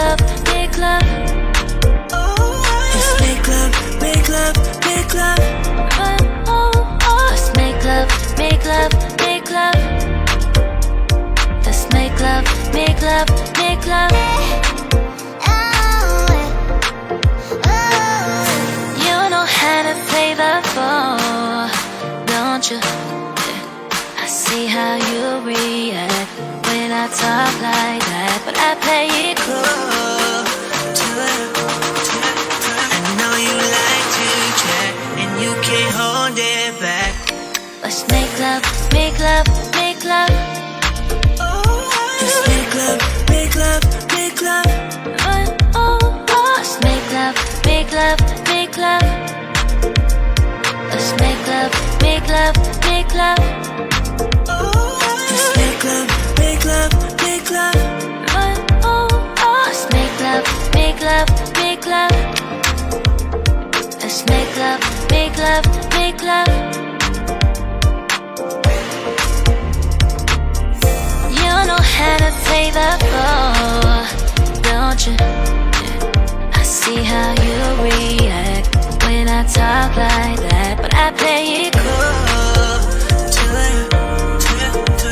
love, make love. Let's make love, make love, make love. Let's make love, make love, make love. Let's make love, make love, make love. You know how to play the ball, don't you? I see how you react when I talk like that, but I play it cool. I know you like to chat, and you can't hold it back. Let's make love, make love, make love. Let's make love, make love, make love. Let's make love, make love, make love. Let's make love, make love, make love. Let's make love, make love, make love. Let's make love, make love, make love. Let's make love, make love, make love. You know how to play the ball, don't you? I see how you react when I talk like that, but I play it cool.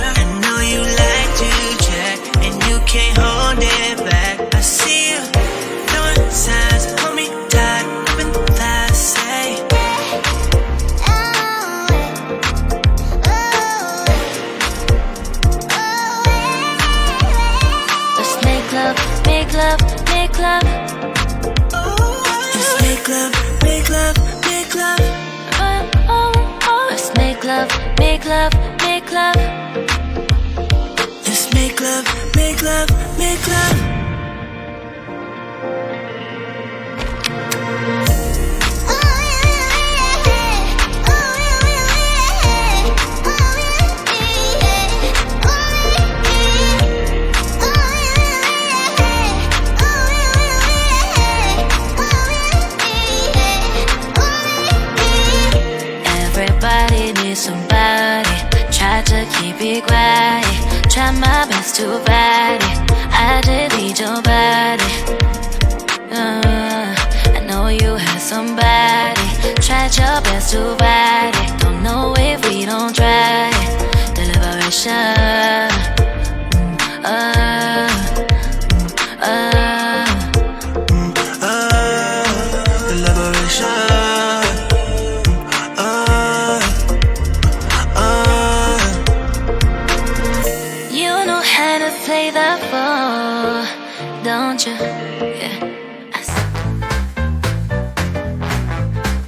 I know you like to chat, and you can't hold it back. I see you throwing signs, hold me tight, open the thighs, say. Let's make love, make love, make love. Let's make love, make love, make love. Let's make love, make love, make love. Let's make love, make love, make love. Everybody needs somebody. Try to keep it quiet. Try my best to fight it. I just need your body. I know you have somebody. Tried your best to fight it. Don't know if we don't try